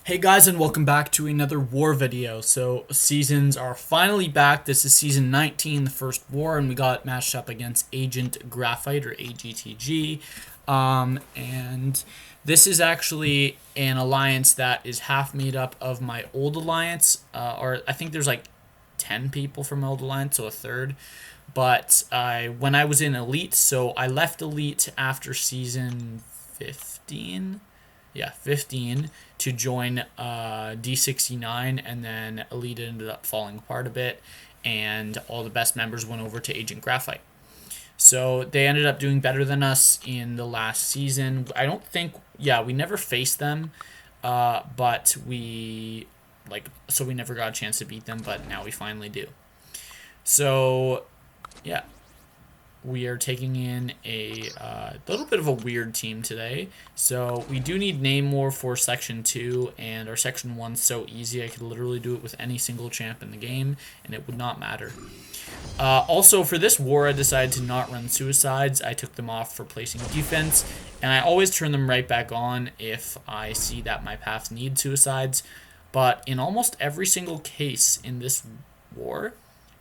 Hey guys, and welcome back to another war video. So seasons are finally back. This is season 19, the first war, and we got matched up against Agent Graphite, or AGTG. And this is actually an alliance that is half made up of my old alliance, or I think there's like 10 people from my old alliance, so a third. But when I was in Elite, so I left Elite after season 15. Yeah, 15 to join D69, and then Elite ended up falling apart a bit, and all the best members went over to Agent Graphite. So they ended up doing better than us in the last season. I don't think, yeah, we never faced them, but we never got a chance to beat them, but now we finally do. So, yeah, we are taking in a little bit of a weird team today. So we do need name more for Section 2, and our Section 1's so easy. I could literally do it with any single champ in the game, and it would not matter. Also, for this war, I decided to not run suicides. I took them off for placing defense, and I always turn them right back on if I see that my paths need suicides. But in almost every single case in this war,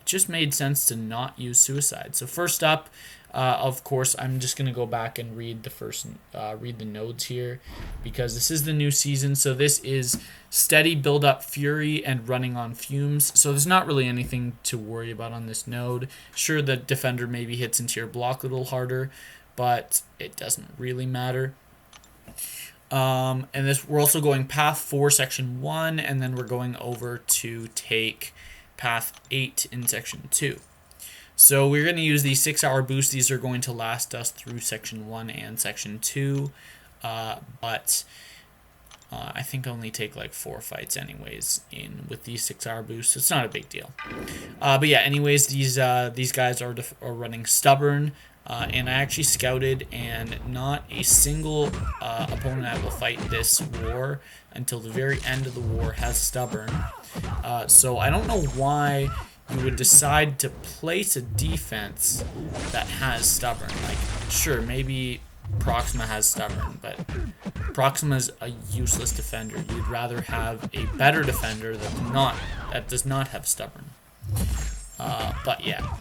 just made sense to not use suicide. So first up, of course, I'm just gonna go back and read the nodes here, because this is the new season. So this is steady build up fury and running on fumes. So there's not really anything to worry about on this node. Sure, the defender maybe hits into your block a little harder, but it doesn't really matter. And we're also going path 4 section 1, and then we're going over to take path 8 in section 2. So we're going to use these 6-hour boosts. These are going to last us through section 1 and section 2, but I think I only take like 4 fights anyways with these 6-hour boosts. It's not a big deal. But yeah, anyways, these guys are running stubborn, and I actually scouted, and not a single opponent I will fight this war until the very end of the war has stubborn. So I don't know why you would decide to place a defense that has stubborn. Like, sure, maybe Proxima has stubborn, but Proxima's a useless defender. You'd rather have a better defender that does not have stubborn. But yeah,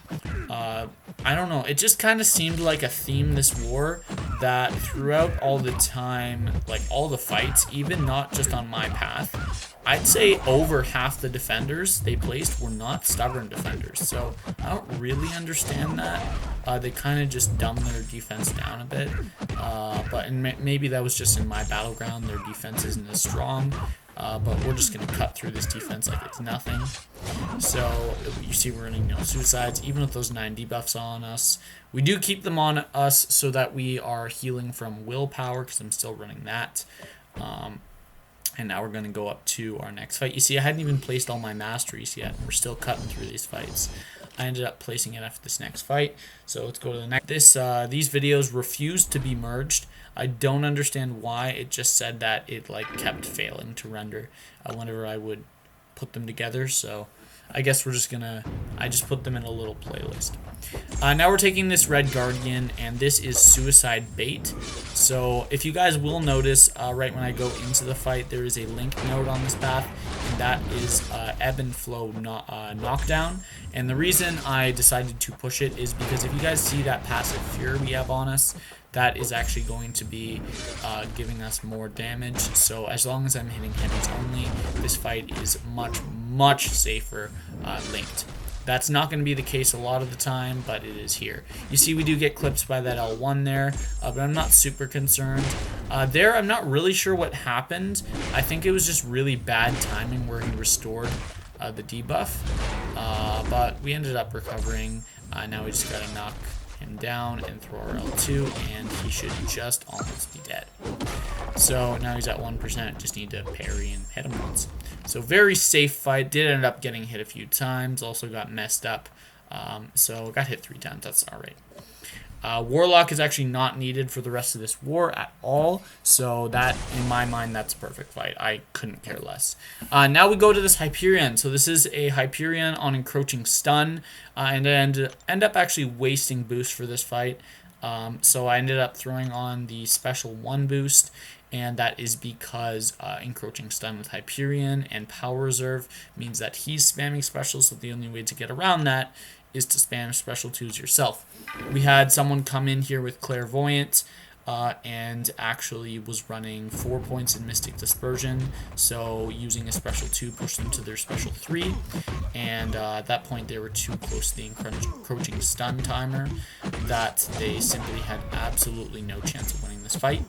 I don't know. It just kind of seemed like a theme this war, that throughout all the time, like all the fights, even not just on my path, I'd say over half the defenders they placed were not stubborn defenders. So I don't really understand that. They kind of just dumbed their defense down a bit. But maybe that was just in my battleground. Their defense isn't as strong. But we're just going to cut through this defense like it's nothing. So you see we're running no suicides, even with those 9 debuffs on us. We do keep them on us so that we are healing from willpower, because I'm still running that. And now we're going to go up to our next fight. You see, I hadn't even placed all my masteries yet. We're still cutting through these fights. I ended up placing it after this next fight. So let's go to the next. These videos refused to be merged. I don't understand why. It just said that it kept failing to render whenever I would put them together. So I guess I just put them in a little playlist. Now we're taking this Red Guardian, and this is Suicide Bait. So if you guys will notice, right when I go into the fight, there is a link node on this path, and that is Ebb and Flow Knockdown. And the reason I decided to push it is because if you guys see that passive Fear we have on us, that is actually going to be giving us more damage. So as long as I'm hitting heavies only, this fight is much, much safer linked. That's not going to be the case a lot of the time, but it is here. You see we do get clips by that L1 there, but I'm not super concerned. I'm not really sure what happened. I think it was just really bad timing where he restored the debuff, but we ended up recovering. Now we just got to knock him down and throw our L2, and he should just almost be dead. So now he's at 1%, just need to parry and hit him once. So very safe fight. Did end up getting hit a few times, also got messed up, so got hit 3 times, that's alright. Warlock is actually not needed for the rest of this war at all, so that, in my mind, that's a perfect fight. I couldn't care less. Now we go to this Hyperion. So this is a Hyperion on Encroaching Stun, and I end up actually wasting boost for this fight. So I ended up throwing on the special 1 boost, and that is because encroaching stun with Hyperion and power reserve means that he's spamming specials, so the only way to get around that is to spam special 2s yourself. We had someone come in here with Clairvoyant, and actually was running 4 points in Mystic Dispersion, so using a special 2 pushed them to their special 3, and at that point they were too close to the encroaching stun timer that they simply had absolutely no chance of winning this fight.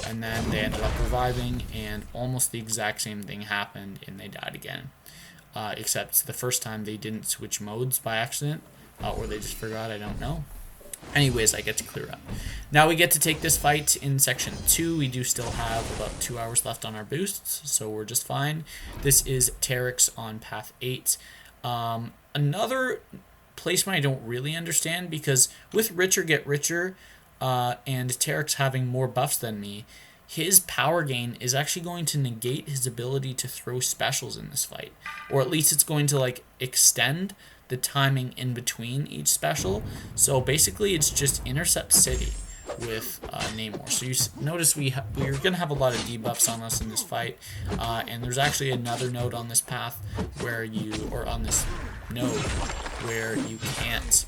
And then they ended up reviving, and almost the exact same thing happened, and they died again. Except the first time they didn't switch modes by accident, or they just forgot, I don't know. Anyways, I get to clear up. Now we get to take this fight in section 2. We do still have about 2 hours left on our boosts, so we're just fine. This is Tareq's on path 8. Another placement I don't really understand, because with Richer Get Richer, and Tareq's having more buffs than me, his power gain is actually going to negate his ability to throw specials in this fight. Or at least it's going to like extend the timing in between each special. So basically it's just Intercept City with Namor. So you notice we're going to have a lot of debuffs on us in this fight. And there's actually another node on this path where on this node where you can't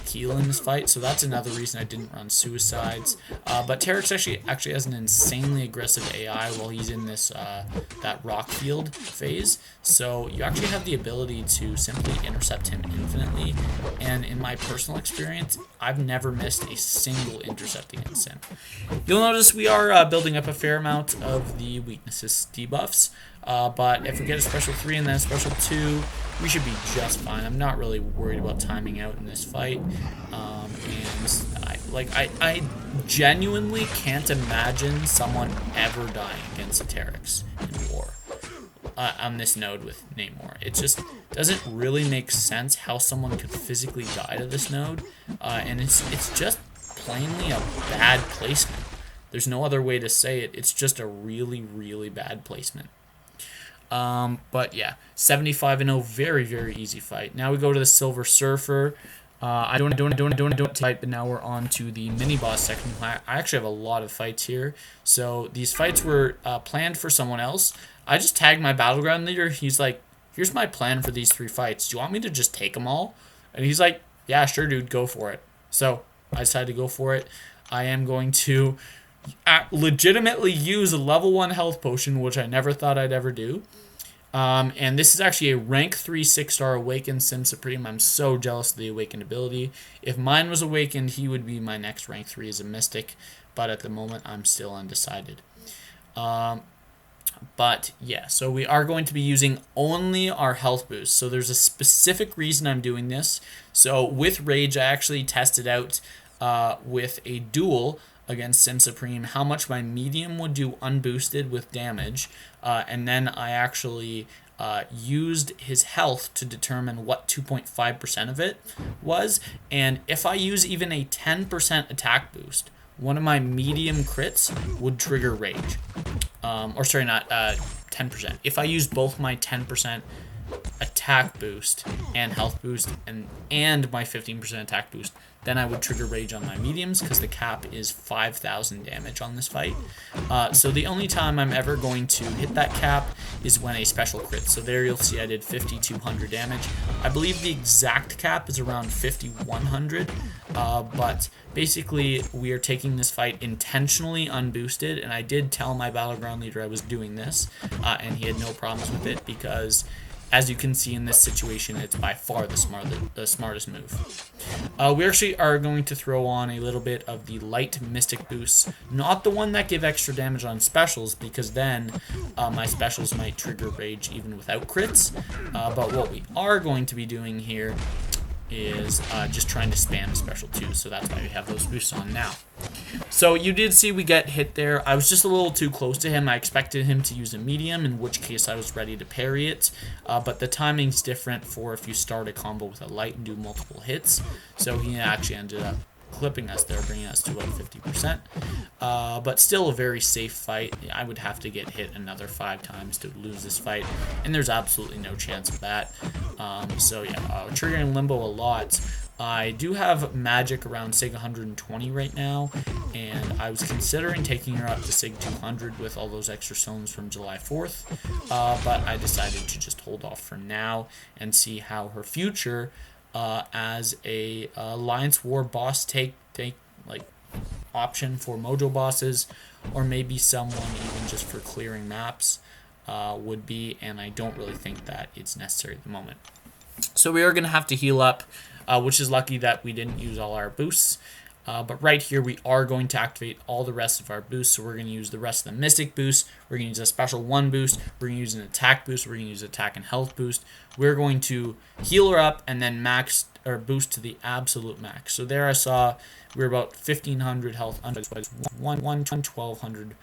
heal in this fight, so that's another reason I didn't run Suicides. But Tareq actually has an insanely aggressive AI while he's in this that rock field phase, so you actually have the ability to simply intercept him infinitely, and in my personal experience, I've never missed a single intercept against him. You'll notice we are building up a fair amount of the weaknesses debuffs, but if we get a special 3 and then a special 2, we should be just fine. I'm not really worried about timing out in this fight. I genuinely can't imagine someone ever dying against the Tareq in war on this node with Namor. It just doesn't really make sense how someone could physically die to this node, and it's just plainly a bad placement. There's no other way to say it. It's just a really, really bad placement. But yeah, 75-0, very, very easy fight. Now we go to the Silver Surfer. I don't fight, but now we're on to the mini boss section. I actually have a lot of fights here. So these fights were planned for someone else. I just tagged my battleground leader. He's like, here's my plan for these 3 fights. Do you want me to just take them all? And he's like, yeah, sure, dude, go for it. So I decided to go for it. I am going to legitimately use a level 1 health potion, which I never thought I'd ever do. And this is actually a rank 3 6-star Awakened Sim Supreme. I'm so jealous of the Awakened ability. If mine was Awakened, he would be my next rank 3 as a Mystic, but at the moment I'm still undecided. But yeah, so we are going to be using only our health boost. So there's a specific reason I'm doing this. So with Rage, I actually tested out with a duel against Sim Supreme how much my medium would do unboosted with damage, and then I actually used his health to determine what 2.5% of it was, and if I use even a 10% attack boost, one of my medium crits would trigger Rage. Or sorry, not 10%. If I use both my 10% attack boost and health boost and my 15% attack boost, then I would trigger Rage on my mediums, because the cap is 5,000 damage on this fight. So the only time I'm ever going to hit that cap is when a special crit. So there you'll see I did 5,200 damage. I believe the exact cap is around 5,100, but basically we are taking this fight intentionally unboosted, and I did tell my battleground leader I was doing this, and he had no problems with it, because as you can see in this situation, it's by far the smartest move. We actually are going to throw on a little bit of the light Mystic boosts, not the one that give extra damage on specials, because then my specials might trigger Rage even without crits. But what we are going to be doing here is just trying to spam special 2, so that's why we have those boosts on now. So you did see we get hit there. I was just a little too close to him. I expected him to use a medium, in which case I was ready to parry it, but the timing's different for if you start a combo with a light and do multiple hits, so he actually ended up clipping us there, bringing us to about 50%, but still a very safe fight. I would have to get hit another 5 times to lose this fight, and there's absolutely no chance of that. So yeah, triggering Limbo a lot, I do have magic around SIG 120 right now, and I was considering taking her up to SIG 200 with all those extra stones from July 4th, but I decided to just hold off for now and see how her future as a Alliance War boss take like option for Mojo bosses, or maybe someone even just for clearing maps would be, and I don't really think that it's necessary at the moment. So we are going to have to heal up, which is lucky that we didn't use all our boosts. But right here, we are going to activate all the rest of our boosts. So we're going to use the rest of the Mystic boost. We're going to use a special 1 boost. We're going to use an attack boost. We're going to use attack and health boost. We're going to heal her up and then max or boost to the absolute max. So there I saw we were about 1,500 health under 1,200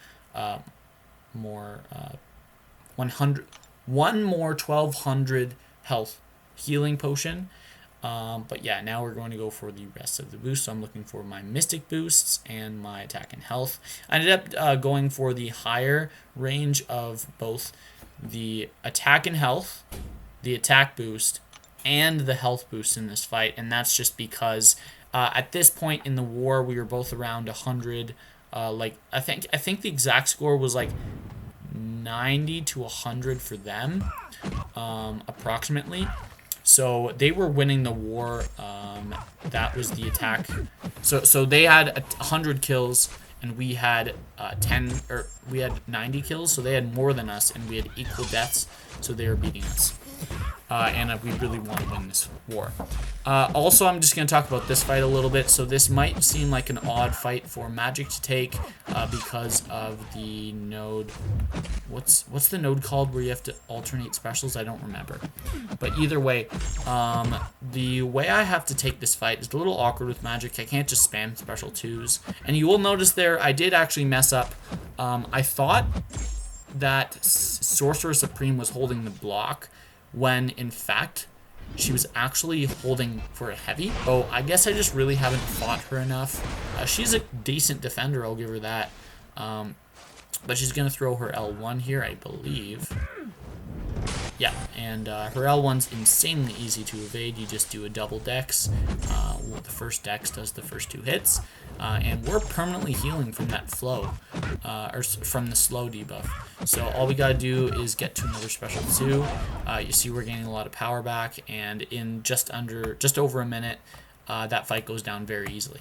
more 1 more 1,200 health healing potion. But yeah, now we're going to go for the rest of the boosts. So I'm looking for my Mystic boosts and my attack and health. I ended up going for the higher range of both the attack and health, the attack boost, and the health boost in this fight. And that's just because at this point in the war, we were both around 100. Like I think the exact score was like 90 to 100 for them, approximately. So they were winning the war. That was the attack. So they had 100 kills and we had 90 kills. So they had more than us and we had equal deaths. So they were beating us. And we really want to win this war. Also, I'm just going to talk about this fight a little bit. So this might seem like an odd fight for Magic to take because of the node. What's the node called where you have to alternate specials? I don't remember. But either way, the way I have to take this fight is a little awkward with Magic. I can't just spam special 2s. And you will notice there, I did actually mess up. I thought that Sorcerer Supreme was holding the block, when in fact she was actually holding for a heavy. Oh, I guess I just really haven't fought her enough. She's a decent defender, I'll give her that. But she's going to throw her L1 here, I believe. Yeah, and her L1's insanely easy to evade. You just do a double dex. The first dex does the first 2 hits. And we're permanently healing from that flow, or from the slow debuff. So all we gotta do is get to another special 2. You see we're gaining a lot of power back, and in just over a minute, that fight goes down very easily.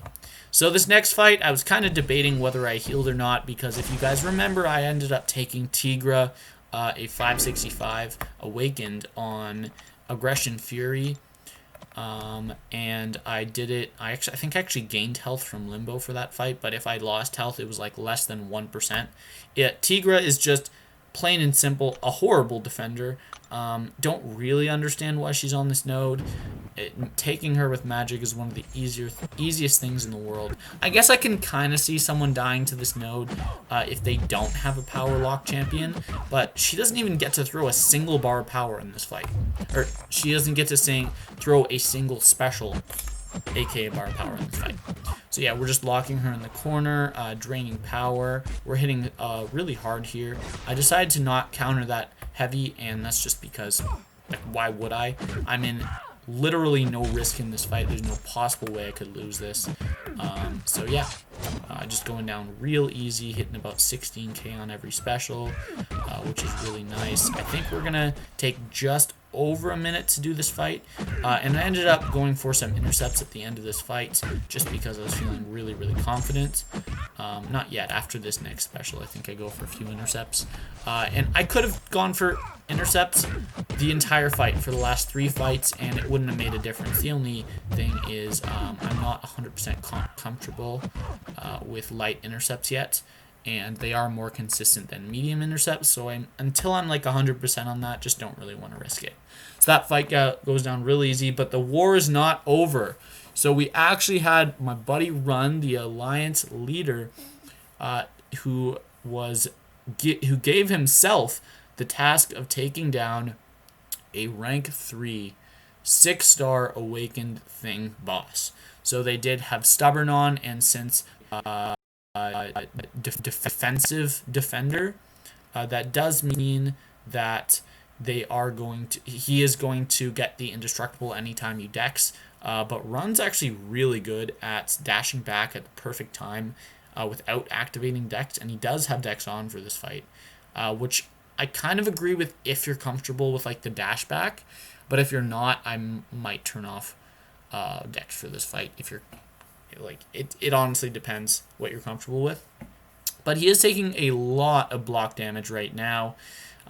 So this next fight, I was kind of debating whether I healed or not, because if you guys remember, I ended up taking Tigre, a 565 awakened on Aggression Fury. And I did it. I think I actually gained health from Limbo for that fight, but if I lost health, it was like less than 1%. Tigre is just plain and simple a horrible defender. Don't really understand why she's on this node. Taking her with Magic is one of the easiest things in the world. I guess I can kind of see someone dying to this node if they don't have a power lock champion, but she doesn't even get to throw a single bar of power in this fight. Or she doesn't get to throw a single special, aka bar of power in this fight. So yeah, we're just locking her in the corner, draining power. We're hitting really hard here. I decided to not counter that heavy, and that's just because, like, why would I? I'm in literally no risk in this fight. There's no possible way I could lose this. So yeah, just going down real easy, hitting about 16k on every special, which is really nice. I think we're gonna take just over a minute to do this fight, and I ended up going for some intercepts at the end of this fight just because I was feeling really confident. Not yet. After this next special, I think I go for a few intercepts, and I could have gone for intercepts the entire fight for the last 3 fights, and it wouldn't have made a difference. The only thing is I'm not 100% comfortable with light intercepts yet, and they are more consistent than medium intercepts, so until I'm like 100% on that, just don't really want to risk it. So that fight goes down real easy, but the war is not over. So we actually had my buddy Run, the Alliance leader, who gave himself the task of taking down a rank 3 6-star awakened thing boss. So they did have Stubborn on, and since defensive defender, that does mean that he is going to get the indestructible anytime you dex. But Run's actually really good at dashing back at the perfect time without activating Dex, and he does have Dex on for this fight, which I kind of agree with if you're comfortable with like the dash back, but if you're not, I might turn off Dex for this fight. If you're like, it honestly depends what you're comfortable with. But he is taking a lot of block damage right now.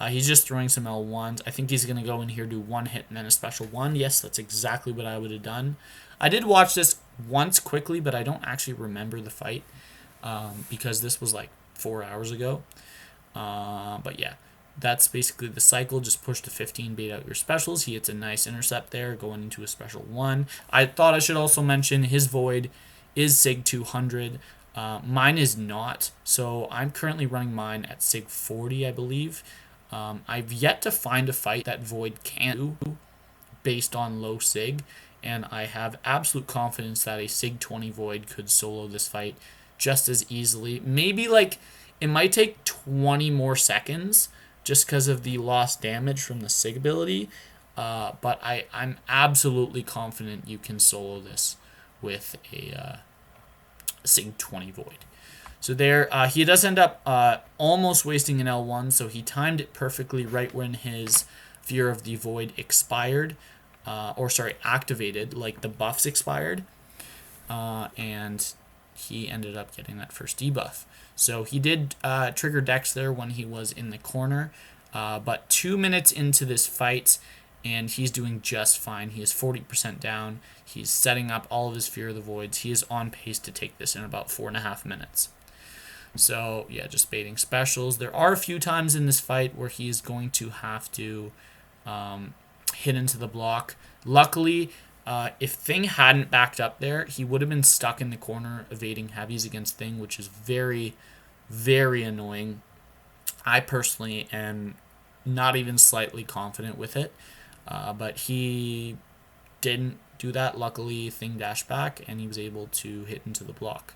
He's just throwing some L1s. I think he's going to go in here, do one hit, and then a special one. Yes, that's exactly what I would have done. I did watch this once quickly, but I don't actually remember the fight because this was like 4 hours ago. But yeah, that's basically the cycle. Just push to 15, bait out your specials. He hits a nice intercept there, going into a special one. I thought I should also mention his Void is SIG 200. Mine is not, so I'm currently running mine at SIG 40, I believe. I've yet to find a fight that Void can't do based on low SIG, and I have absolute confidence that a SIG 20 Void could solo this fight just as easily. Maybe like it might take 20 more seconds just because of the lost damage from the SIG ability, but I'm absolutely confident you can solo this with a SIG 20 Void. So there, he does end up almost wasting an L1, so he timed it perfectly right when his Fear of the Void expired, activated, like the buffs expired, and he ended up getting that first debuff. So he did trigger Dex there when he was in the corner, but 2 minutes into this fight, and he's doing just fine. He is 40% down. He's setting up all of his Fear of the Voids. He is on pace to take this in about 4.5 minutes. So, yeah, just baiting specials. There are a few times in this fight where he's going to have to hit into the block. Luckily, if Thing hadn't backed up there, he would have been stuck in the corner evading heavies against Thing, which is very, very annoying. I personally am not even slightly confident with it, but he didn't do that. Luckily, Thing dashed back, and he was able to hit into the block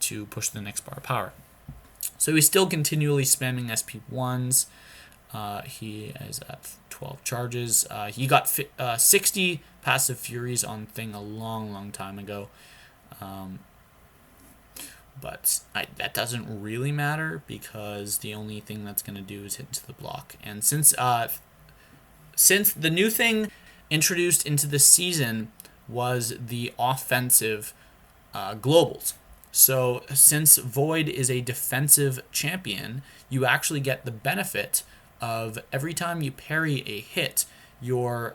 to push the next bar of power. So he's still continually spamming SP1s. He is at 12 charges. He got 60 passive Furies on Thing a long, long time ago. But that doesn't really matter because the only thing that's going to do is hit into the block. And since the new thing introduced into the season was the offensive globals. So since Void is a defensive champion, you actually get the benefit of every time you parry a hit, your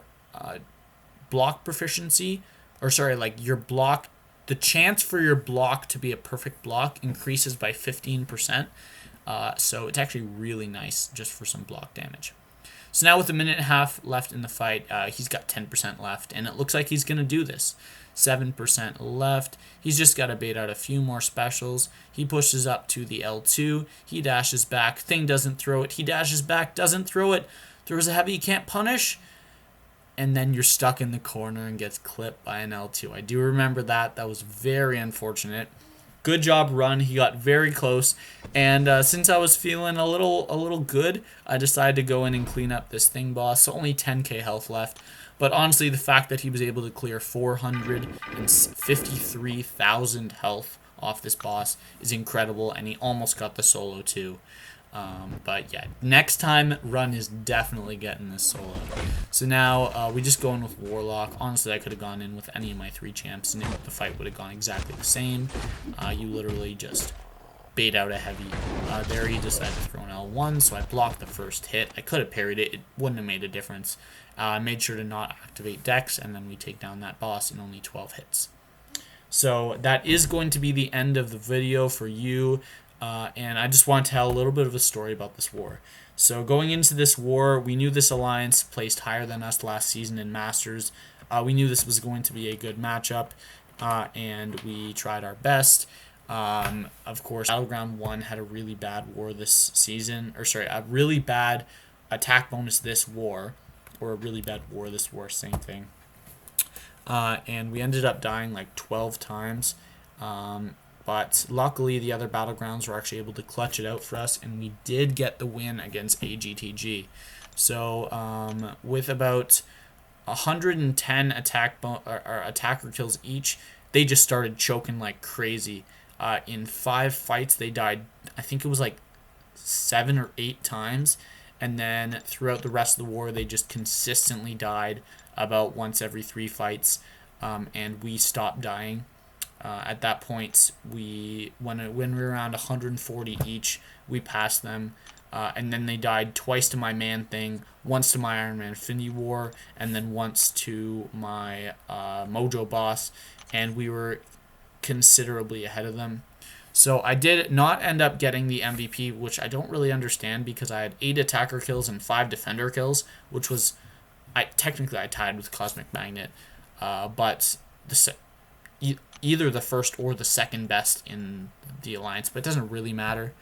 block proficiency, the chance for your block to be a perfect block increases by 15%. So it's actually really nice just for some block damage. So now with a minute and a half left in the fight, he's got 10% left, and it looks like he's going to do this. 7% left. He's just got to bait out a few more specials. He pushes up to the L2. He dashes back. Thing doesn't throw it. He dashes back, doesn't throw it. Throws a heavy, he can't punish. And then you're stuck in the corner and gets clipped by an L2. I do remember that. That was very unfortunate. Good job, Run. He got very close. And since I was feeling a little good, I decided to go in and clean up this Thing boss. So only 10k health left. But honestly, the fact that he was able to clear 453,000 health off this boss is incredible, and he almost got the solo too. But yeah, next time, Run is definitely getting this solo. So now we just go in with Warlock. Honestly, I could have gone in with any of my 3 champs, and the fight would have gone exactly the same. You literally just bait out a heavy. There he decided to throw an L1, so I blocked the first hit. I could have parried it. It wouldn't have made a difference. I made sure to not activate Dex, and then we take down that boss in only 12 hits. So that is going to be the end of the video for you, and I just want to tell a little bit of a story about this war. So going into this war, we knew this alliance placed higher than us last season in Masters. We knew this was going to be a good matchup, and we tried our best. Of course, Battleground 1 had a really bad war this season, a really bad attack bonus this war, or a really bad war this war, same thing. And we ended up dying like 12 times. But luckily, the other Battlegrounds were actually able to clutch it out for us, and we did get the win against AGTG. So with about 110 or attacker kills each. They just started choking like crazy. In 5 fights, they died, I think it was like 7 or 8 times. And then throughout the rest of the war, they just consistently died about once every 3 fights. And we stopped dying. At that point, when we were around 140 each, we passed them. And then they died twice to my man thing, once to my Iron Man Infinity War, and then once to my Mojo boss, and we were considerably ahead of them. So I did not end up getting the MVP, which I don't really understand because I had 8 attacker kills and 5 defender kills, which was technically I tied with Cosmic Magnet, but either the first or the second best in the alliance, but it doesn't really matter.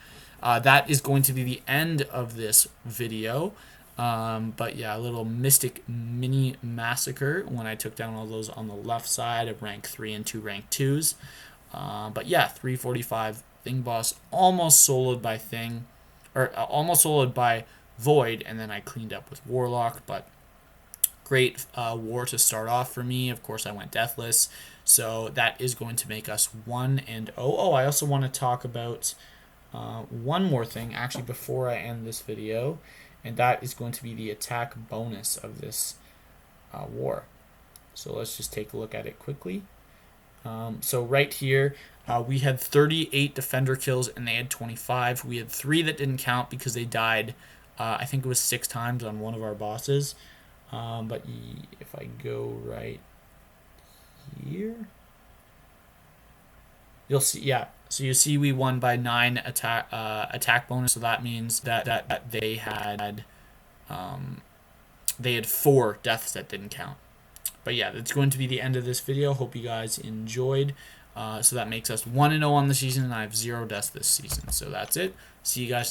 That is going to be the end of this video. But yeah, a little Mystic mini Massacre when I took down all those on the left side of rank 3 and 2 rank 2s. But yeah, 345 Thing Boss, almost soloed by almost soloed by Void, and then I cleaned up with Warlock, but great war to start off for me. Of course, I went deathless, so that is going to make us 1-0. Oh, I also want to talk about one more thing, actually, before I end this video, and that is going to be the attack bonus of this war. So let's just take a look at it quickly. So right here, we had 38 defender kills, and they had 25. We had 3 that didn't count because they died, I think it was 6 times on one of our bosses. But if I go right here, you'll see, yeah. So you see we won by 9 attack bonus, so that means that they had 4 deaths that didn't count. But yeah, that's going to be the end of this video. Hope you guys enjoyed. So that makes us 1-0 on the season, and I have 0 deaths this season. So that's it. See you guys